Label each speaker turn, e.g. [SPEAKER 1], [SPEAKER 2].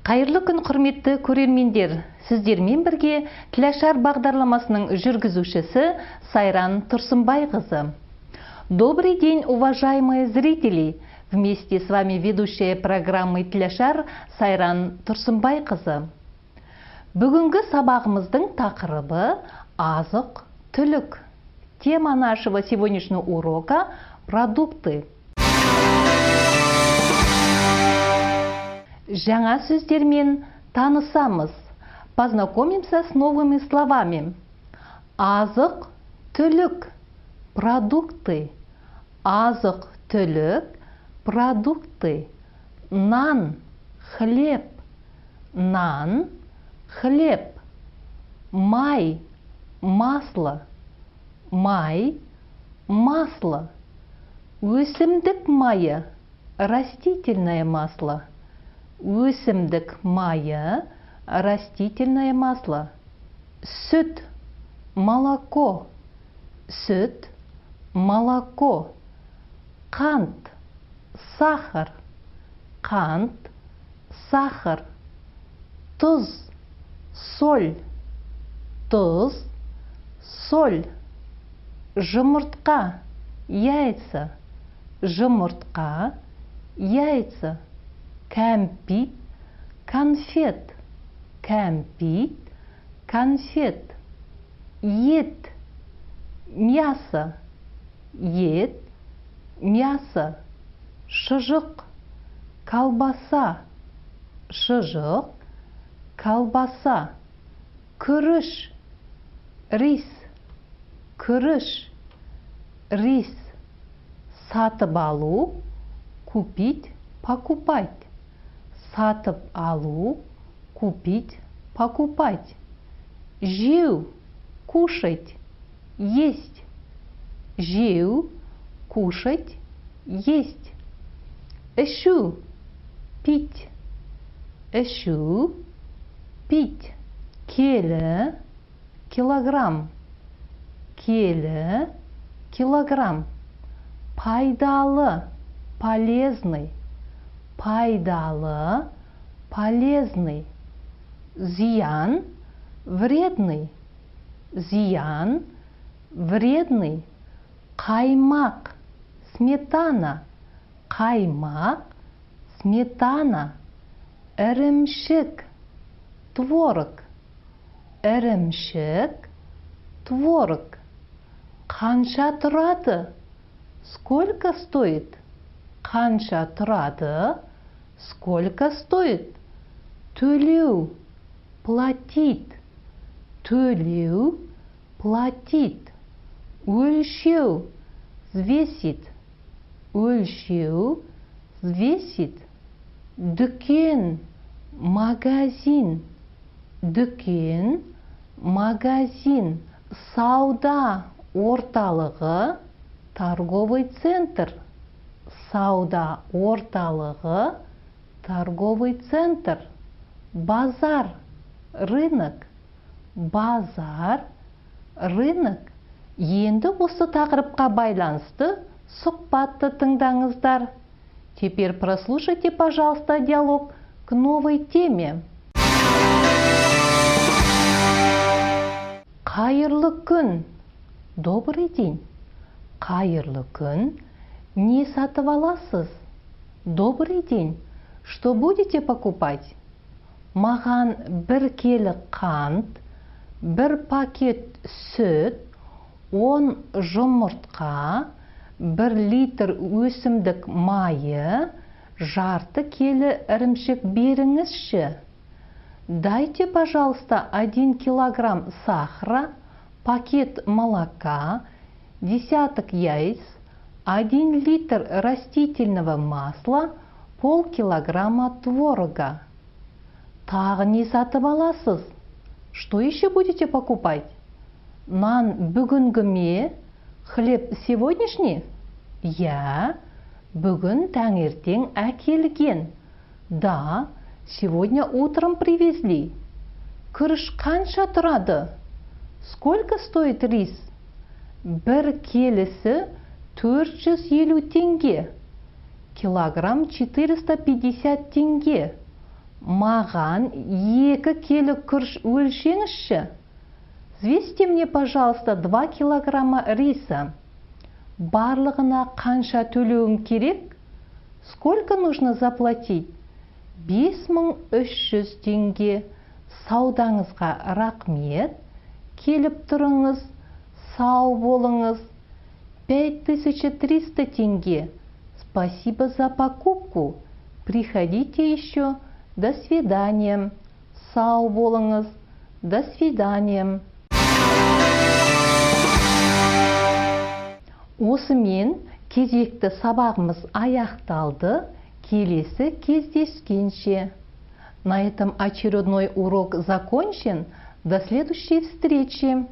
[SPEAKER 1] Қайырлы күн, құрметті көрермендер. Сіздермен бірге Тілашар бағдарламасының жүргізушісі Сайран Тұрсынбайқызы. Добрый день, уважаемые зрители! Вместе с вами ведущая программы Тілашар Сайран Тұрсынбайқызы. Бүгінгі сабағымыздың тақырыбы азық-түлік. Тема нашего сегодняшнего урока – продукты. Жаңа сөздермен танысамыз. Познакомимся с новыми словами. Азық-түлік, продукты. Азық-түлік, продукты. Нан, хлеб. Нан, хлеб. Май, масло. Май, масло. Өсімдік майы, растительное масло. Өсімдік майы, растительное масло. Сүт, молоко. Сүт, молоко. Қант, сахар. Қант, сахар. Тұз, соль. Тұз, соль. Жұмыртқа, яйца. Жұмыртқа, яйца. Кәмпит, конфет. Кәмпит, конфет. Ет, мясо. Ет, мясо. Шұжық, колбаса. Шұжық, колбаса. Күріш, рис. Күріш, рис. Сатып алу, купить, покупать. Сатып алу, купить, покупать. Жеу, кушать, есть. Жеу, кушать, есть. Ішу, пить. Ішу, пить. Келі, килограмм. Келі, килограмм. Пайдалы, полезный. Пайдалы, полезный. Зиян, вредный. Зиян, вредный. Қаймақ, сметана. Қаймақ, сметана. Ірімшік, творог. Ірімшік, творог. Қанша тұрады? Сколько стоит? Қанша тұрады? Сколько стоит? Төлеу, платить. Төлеу, платить. Өлшеу, взвесить. Өлшеу, взвесить. Дүкен, магазин. Дүкен, магазин. Сауда орталығы, торговый центр. Сауда орталығы, торговый центр. Базар, рынок. Базар, рынок. Енді осы тақырыпқа байланысты сұхбатты тыңдаңыздар. Теперь прослушайте, пожалуйста, диалог к новой теме. Қайырлы күн. Добрый день. Қайырлы күн. Не сатып аласыз? Добрый день. Что будете покупать? Маған бір келі қант, бір пакет сүт, 10 жұмыртқа, 1 литр өсімдік майы, жарты келі ірімшік беріңізші. Дайте, пожалуйста, 1 килограмм сахара, пакет молока, десяток яиц, 1 литр растительного масла, полкилограмма творога. Тағы не сатып аласыз? Что еще будете покупать? Нан бүгінгі ме? Хлеб сегодняшний? Я, бүгін таңертең әкелген. Да, сегодня утром привезли. Күріш қанша тұрады? Сколько стоит рис? Бір келісі 450 тенге. Килограмм 450 тенге. Маған 2 келі күріш өлшеңізші. Взвесьте мне, пожалуйста, 2 килограмма риса. Барлығына қанша төлеуім керек? Сколько нужно заплатить? 5300 теңге. Саудаңызға рақмет. Келіп тұрыңыз, сау болыңыз. 5300 тенге. Спасибо за покупку. Приходите еще. До свидания. Сау болыңыз. До свидания. Осымен кезекті сабағымыз аяқталды. Келесі кездескенше. На этом очередной урок закончен. До следующей встречи.